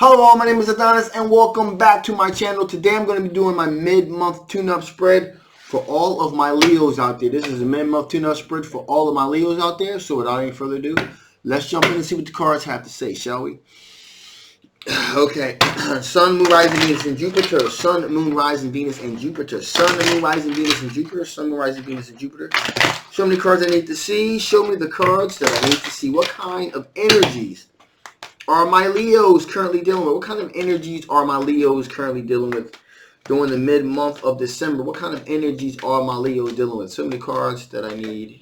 Hello all, my name is Adonis and welcome back to my channel. Today I'm going to be doing my mid-month tune-up spread for all of my Leos out there. This is a mid-month tune-up spread for all of my Leos out there. So without any further ado, let's jump in and see what the cards have to say, shall we? Okay, Sun, Moon, Rising, Venus, and Jupiter. Sun, Moon, Rising, Venus, and Jupiter. Sun, Moon, Rising, Venus, and Jupiter. Sun, Moon, Rising, Venus, and Jupiter. Show me the cards I need to see. Show me the cards that I need to see. What kind of energies are my Leos currently dealing with? What kind of energies are my Leos currently dealing with during the mid-month of December? What kind of energies are my Leos dealing with? So many cards that I need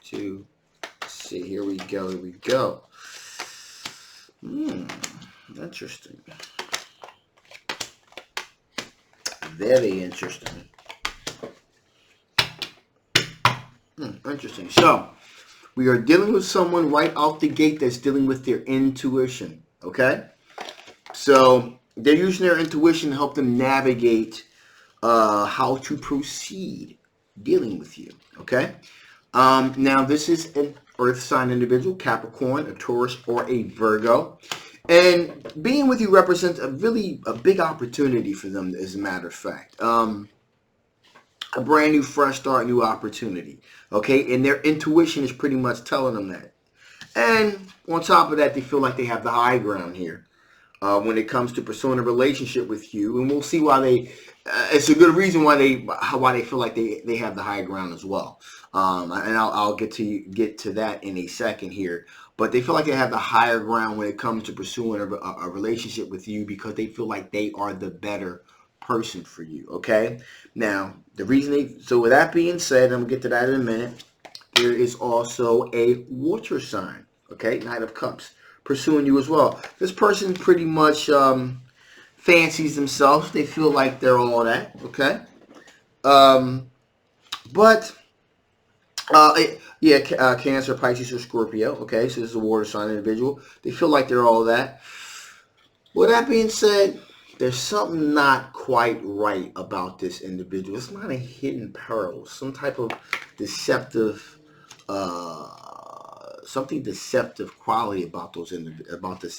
to see. Here we go. Here we go. Interesting. Very interesting. Interesting. So, we are dealing with someone right out the gate that's dealing with their intuition, okay? So, they're using their intuition to help them navigate how to proceed dealing with you, okay? Now, this is an earth sign individual, Capricorn, a Taurus, or a Virgo. And being with you represents a big opportunity for them, as a matter of fact. A brand new, fresh start, new opportunity. Okay, and their intuition is pretty much telling them that. And on top of that, they feel like they have the high ground here when it comes to pursuing a relationship with you. And we'll see why they. It's a good reason why they feel like they have the high ground as well. And I'll get to that in a second here. But they feel like they have the higher ground when it comes to pursuing a relationship with you because they feel like they are the better person for you. Okay, now the reason so with that being said, I'm gonna get to that in a minute. There is also a water sign, okay, Knight of Cups, pursuing you as well. This person pretty much fancies themselves. They feel like they're all that, okay. Cancer, Pisces, or Scorpio. Okay, so this is a water sign individual. They feel like they're all that. With that being said, there's something not quite right about this individual. It's not a hidden peril, some type of deceptive, something deceptive quality about this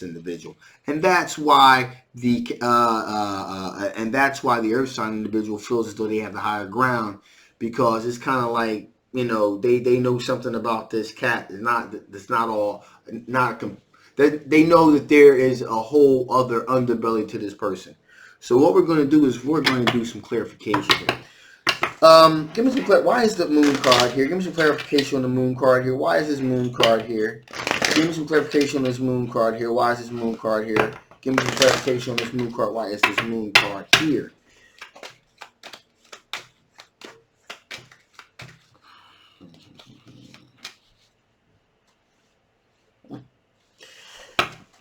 individual, and that's why the earth sign individual feels as though they have the higher ground, because it's kind of like, you know, they know something about this cat. They know that there is a whole other underbelly to this person. So what we're going to do is we're going to do some clarification here. Give me some why is the moon card here? Give me some clarification on the moon card here. Why is this moon card here? Give me some clarification on this moon card here. Why is this moon card here? Give me some clarification on this moon card. Why is this moon card here?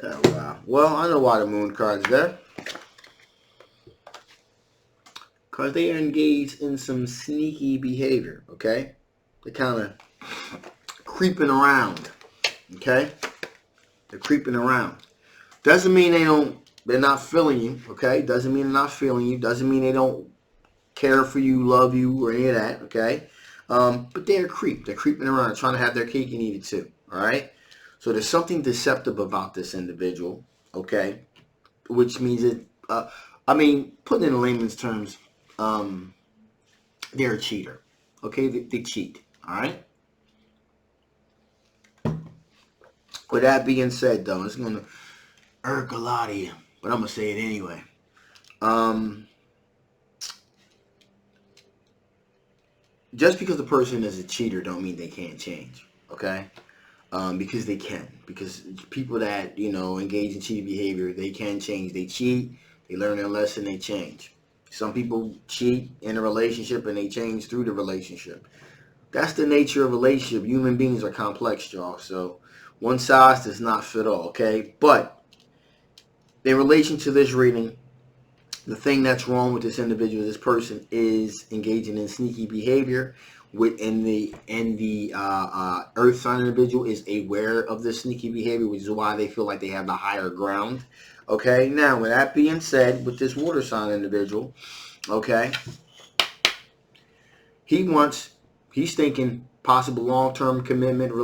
Oh, wow. Well, I know why the moon card's there. Because they are engaged in some sneaky behavior, okay? They're kind of creeping around, okay? They're creeping around. Doesn't mean they're not feeling you, okay? Doesn't mean they're not feeling you. Doesn't mean they don't care for you, love you, or any of that, okay? But they're They're creeping around, trying to have their cake and eat it too, all right? So there's something deceptive about this individual, okay? Which means that, putting it in layman's terms, they're a cheater, okay? They cheat, all right? With that being said, though, it's going to irk a lot of you, but I'm going to say it anyway. Just because the person is a cheater don't mean they can't change, okay? Because they can. Because people that, you know, engage in cheating behavior, they can change. They cheat, they learn their lesson, they change. Some people cheat in a relationship and they change through the relationship. That's the nature of a relationship. Human beings are complex, y'all. So one size does not fit all, okay? But in relation to this reading, the thing that's wrong with this individual, this person, is engaging in sneaky behavior. The earth sign individual is aware of this sneaky behavior, which is why they feel like they have the higher ground. Okay, now with that being said, with this water sign individual, okay, he's thinking possible long-term commitment,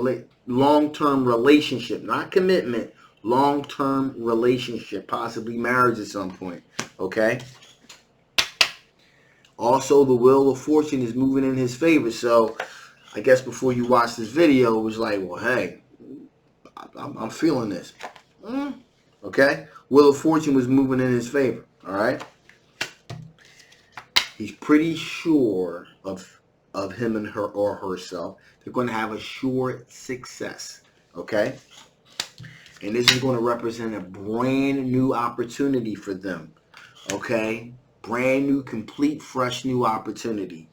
long-term relationship, not commitment, long-term relationship, possibly marriage at some point, okay? Also, the wheel of fortune is moving in his favor. So, I guess before you watch this video, it was like, well, hey, I'm feeling this. Okay? Wheel of fortune was moving in his favor. All right? He's pretty sure of him and her or herself. They're going to have a sure success. Okay? And this is going to represent a brand new opportunity for them. Okay? Brand new, complete, fresh new opportunity.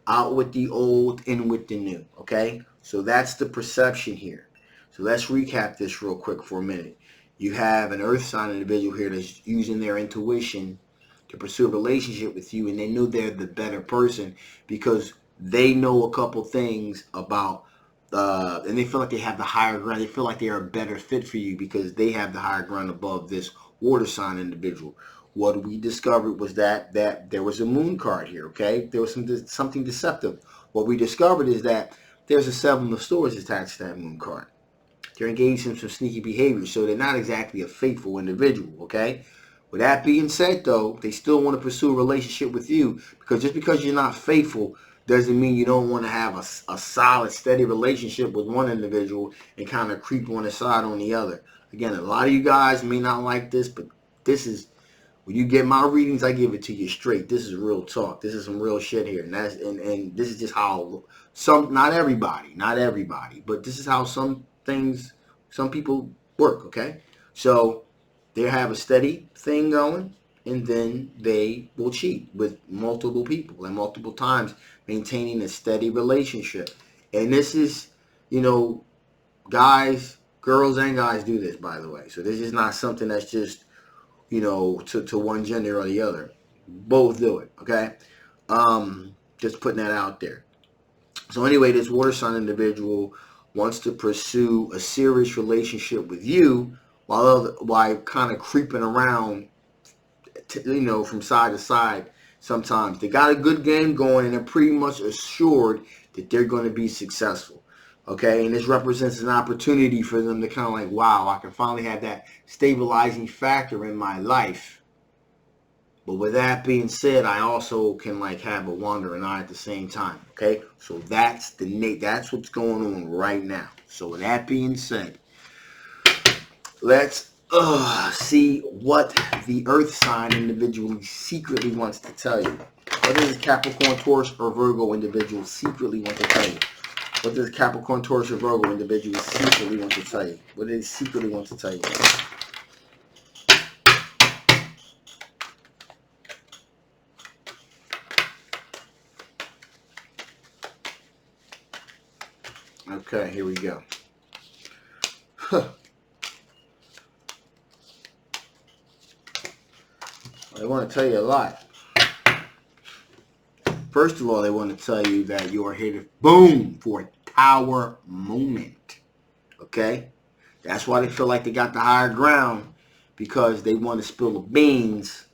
Out with the old, in with the new. Okay? So that's the perception here. So let's recap this real quick for a minute. You have an earth sign individual here that's using their intuition to pursue a relationship with you, and they know they're the better person because they know a couple things about and they feel like they have the higher ground. They feel like they are a better fit for you because they have the higher ground above this water sign individual. What we discovered was that there was a moon card here, okay? There was something deceptive. What we discovered is that there's a 7 of swords attached to that moon card. They're engaged in some sneaky behavior, so they're not exactly a faithful individual, okay? With that being said, though, they still want to pursue a relationship with you because just because you're not faithful doesn't mean you don't want to have a solid, steady relationship with one individual and kind of creep on the side on the other. Again, a lot of you guys may not like this, but this is, when you get my readings, I give it to you straight. This is real talk. This is some real shit here. And this is just how not everybody, but this is how some people work, okay? So they have a steady thing going, and then they will cheat with multiple people and multiple times, maintaining a steady relationship. And this is, guys, girls and guys do this, by the way. So this is not something that's just, to one gender or the other. Both do it, okay? Just putting that out there. So anyway, this water sign individual wants to pursue a serious relationship with you while kind of creeping around, from side to side sometimes. They got a good game going, and they're pretty much assured that they're going to be successful. Okay, and this represents an opportunity for them to kind of like, wow, I can finally have that stabilizing factor in my life. But with that being said, I also can like have a wandering eye at the same time. Okay, so that's what's going on right now. So with that being said, let's see what the earth sign individual secretly wants to tell you. What does Capricorn, Taurus, or Virgo individual secretly want to tell you? What does Capricorn, Taurus, or Virgo individual secretly want to tell you? What do they secretly want to tell you? Okay, here we go. They want to tell you a lot. First of all, they want to tell you that you are headed, boom, for a tower moment. Okay? That's why they feel like they got the higher ground, because they want to spill the beans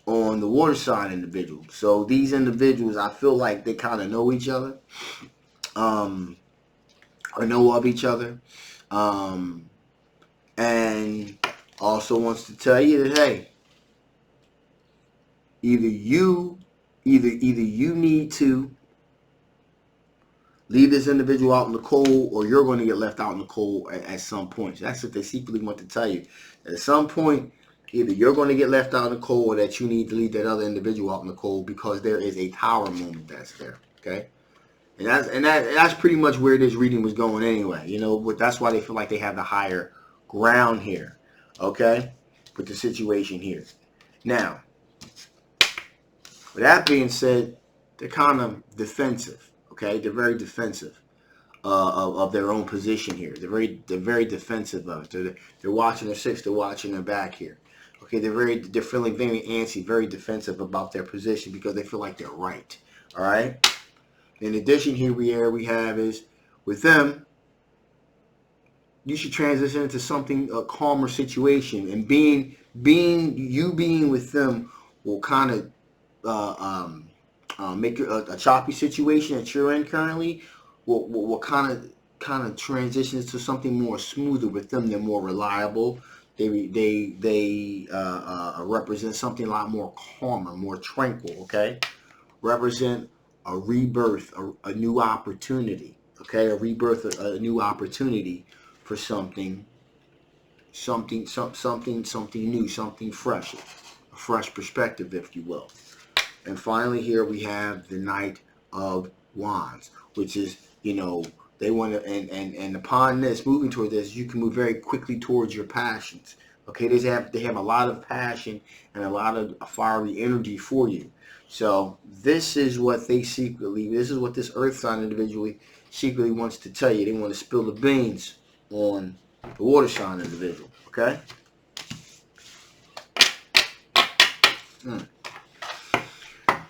on the water sign individual. So these individuals, I feel like they kind of know each other, or know of each other, and also wants to tell you that, hey, either you need to leave this individual out in the cold, or you're going to get left out in the cold at some point. So that's what they secretly want to tell you. At some point, either you're going to get left out in the cold, or that you need to leave that other individual out in the cold, because there is a tower moment that's there. Okay, and that's pretty much where this reading was going anyway. But that's why they feel like they have the higher ground here. Okay, with the situation here. Now, with that being said, they're kind of defensive. Okay, they're very defensive of their own position here. They're very defensive of it. They're watching their six. They're watching their back here. Okay, they're feeling very antsy, very defensive about their position because they feel like they're right. All right. In addition, here we have is with them, you should transition into a calmer situation, and being with them will kind of make a choppy situation that you're in currently will kind of kind of transitions to something more smoother with them. They're more reliable. They represent something a lot more calmer, more tranquil. Okay, represent a rebirth, a new opportunity. Okay, a rebirth, a new opportunity for something new, something fresh, a fresh perspective, if you will. And finally, here we have the Knight of Wands, which is, they want to, and upon this, moving toward this, you can move very quickly towards your passions. Okay, they have a lot of passion and a lot of fiery energy for you. So this is what this is what this earth sign individual secretly wants to tell you. They want to spill the beans on the water sign individual. Okay.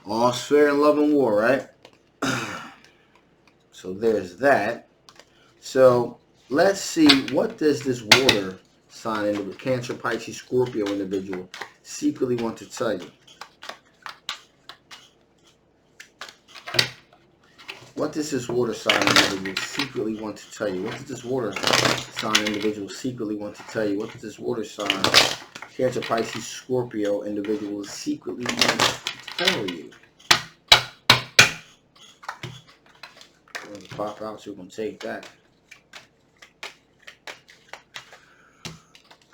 All's fair in love and war, right? So there's that. So let's see, what does this water sign individual, Cancer, Pisces, Scorpio individual secretly want to tell you? What does this water sign individual secretly want to tell you? What does this water sign individual secretly want to tell you? What does this water sign, Cancer, Pisces, Scorpio individual secretly want to tell you? I'm going to pop out, so we're going to take that.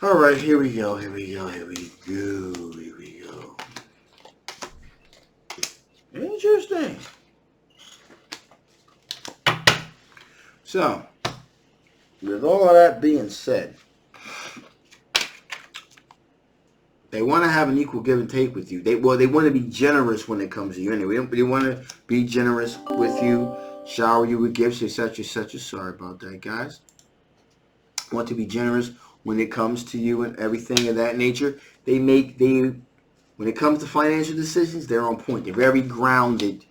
All right, here we go. Interesting. So, with all of that being said, they want to have an equal give and take with you. They want to be generous when it comes to you. Anyway, they want to be generous with you, shower you with gifts, etc., etc. Sorry about that, guys. Want to be generous when it comes to you and everything of that nature. When it comes to financial decisions, they're on point. They're very grounded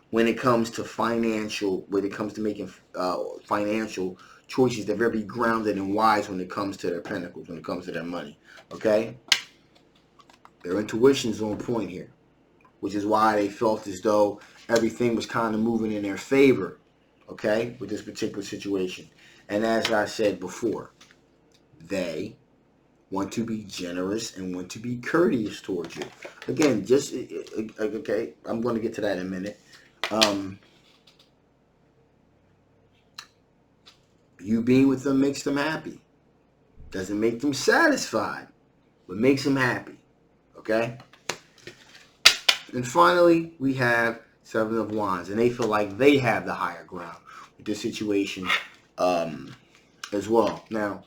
when it comes to making financial choices. They're very grounded and wise when it comes to their pentacles, when it comes to their money. Okay? Their intuition is on point here, which is why they felt as though everything was kind of moving in their favor, okay, with this particular situation. And as I said before, they want to be generous and want to be courteous towards you. Again, okay, I'm going to get to that in a minute. You being with them makes them happy. Doesn't make them satisfied, but makes them happy. Okay? And finally, we have Seven of Wands. And they feel like they have the higher ground with this situation as well. Now,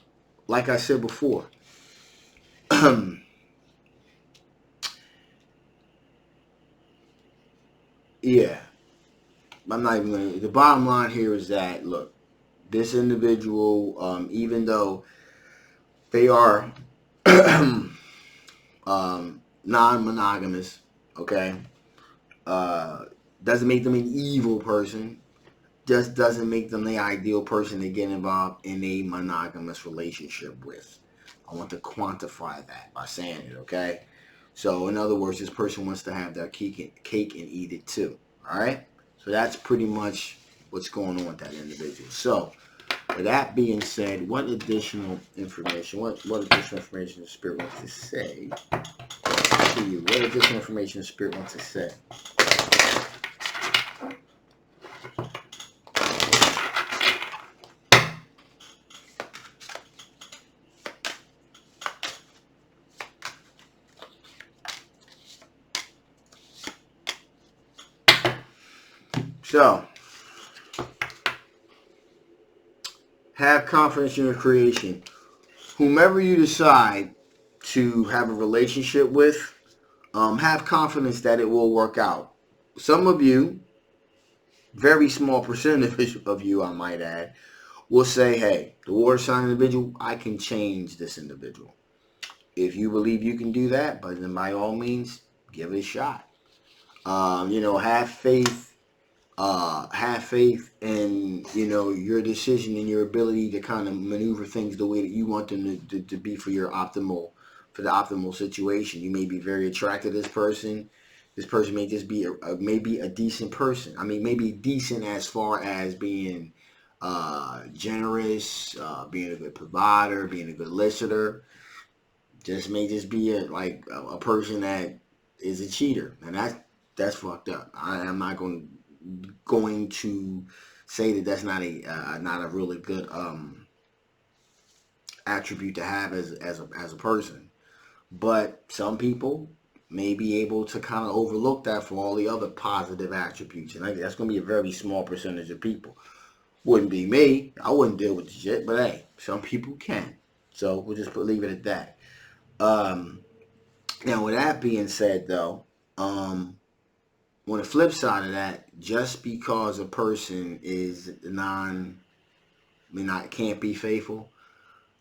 like I said before, yeah, I'm not even going to... The bottom line here is that, look, this individual, even though they are non-monogamous, okay, doesn't make them an evil person, just doesn't make them the ideal person to get involved in a monogamous relationship with. I want to quantify that by saying it, okay? So, in other words, this person wants to have their cake and eat it too, all right? So that's pretty much what's going on with that individual. So, with that being said, what additional information the Spirit wants to say to you? What additional information the Spirit wants to say? So, have confidence in your creation. Whomever you decide to have a relationship with, have confidence that it will work out. Some of you, very small percentage of you, I might add, will say, hey, the water sign individual, I can change this individual. If you believe you can do that, but then by all means, give it a shot. Have faith. Have faith in, your decision and your ability to kind of maneuver things the way that you want them to be for the optimal situation. You may be very attracted to this person. This person may just be maybe a decent person. I mean, maybe decent as far as being generous, being a good provider, being a good listener. Just may just be a person that is a cheater, and that's fucked up. I am not going to say that that's not a really good attribute to have as a person. But some people may be able to kind of overlook that for all the other positive attributes, and that's going to be a very small percentage of people. Wouldn't be me. I wouldn't deal with the shit, but hey, some people can. So we'll just leave it at that. Now, with that being said, though, on the flip side of that, just because a person is can't be faithful,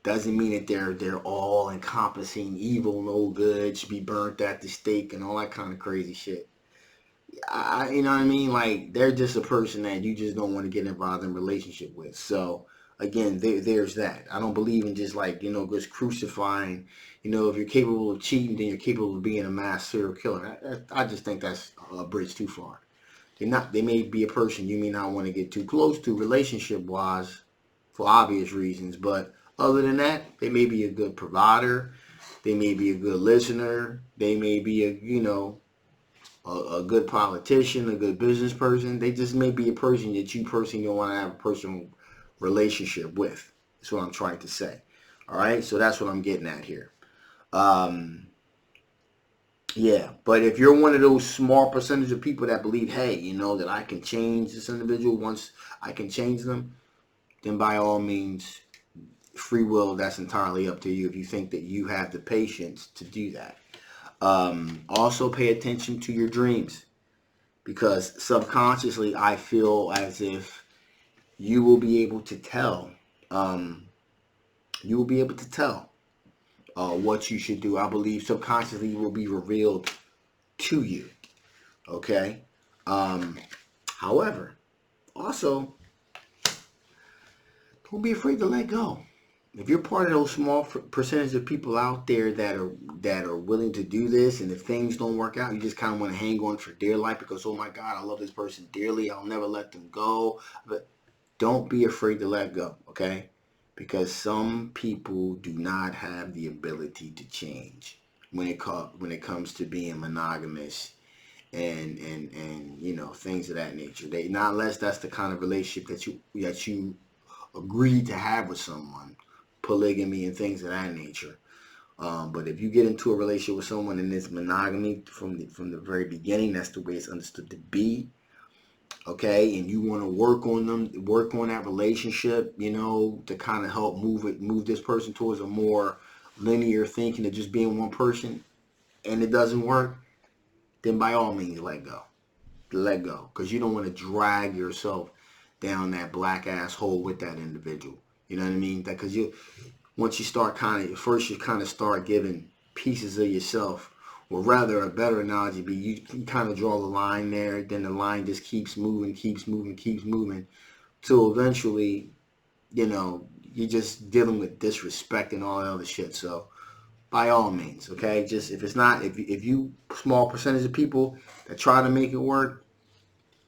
doesn't mean that they're all encompassing evil, no good, should be burnt at the stake, and all that kind of crazy shit. You know what I mean? Like, they're just a person that you just don't want to get involved in a relationship with. So, again, there's that. I don't believe in just just crucifying. If you're capable of cheating, then you're capable of being a mass serial killer. I just think that's a bridge too far. They may be a person you may not want to get too close to relationship-wise for obvious reasons, but other than that, they may be a good provider. They may be a good listener. They may be a good politician, a good business person. They just may be a person that you personally don't want to have a personal relationship with. That's what I'm trying to say. All right, so that's what I'm getting at here. Yeah, but if you're one of those small percentage of people that believe, hey, that I can change this individual once I can change them, then by all means, free will, that's entirely up to you if you think that you have the patience to do that. Also pay attention to your dreams, because subconsciously I feel as if you will be able to tell what you should do. I believe subconsciously will be revealed to you. Okay. However, also don't be afraid to let go. If you're part of those small percentage of people out there that are willing to do this, and if things don't work out, you just kind of want to hang on for dear life because, oh my God, I love this person dearly, I'll never let them go. But don't be afraid to let go, okay? Because some people do not have the ability to change when it comes to being monogamous and things of that nature. Not unless that's the kind of relationship that you agreed to have with someone. Polygamy and things of that nature. But if you get into a relationship with someone and it's monogamy from the very beginning, that's the way it's understood to be. Okay, and you want to work on that relationship, to kind of help move this person towards a more linear thinking of just being one person, and it doesn't work, then by all means let go, because you don't want to drag yourself down that black ass hole with that individual. You know what I mean? Because once you start you start giving pieces of yourself, or rather a better analogy be you kind of draw the line there, then the line just keeps moving, till eventually, you're just dealing with disrespect and all that other shit. So by all means, okay, just if you small percentage of people that try to make it work,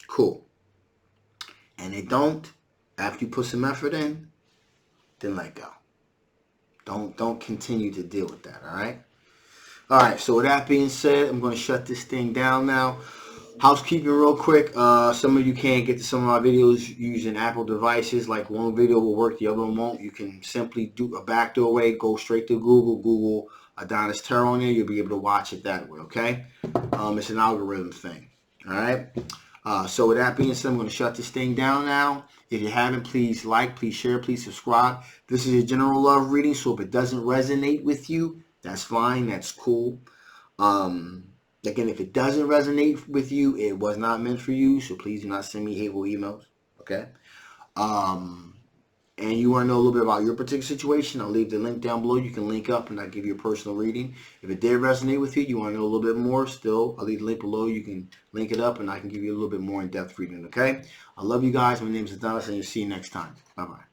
cool. And they don't, after you put some effort in, then let go. Don't continue to deal with that, all right? All right, so with that being said, I'm going to shut this thing down now. Housekeeping real quick. Some of you can't get to some of my videos using Apple devices. Like, one video will work, the other one won't. You can simply do a backdoor way, go straight to Google Adonis Tarot on there. You'll be able to watch it that way, okay? It's an algorithm thing, all right? So with that being said, I'm going to shut this thing down now. If you haven't, please like, please share, please subscribe. This is a general love reading, so if it doesn't resonate with you, that's fine, that's cool. Again, if it doesn't resonate with you, it was not meant for you, so please do not send me hateful emails, okay? And you want to know a little bit about your particular situation, I'll leave the link down below. You can link up and I'll give you a personal reading. If it did resonate with you want to know a little bit more, still, I'll leave the link below. You can link it up and I can give you a little bit more in-depth reading, okay? I love you guys. My name is Adonis, and you'll see you next time. Bye-bye.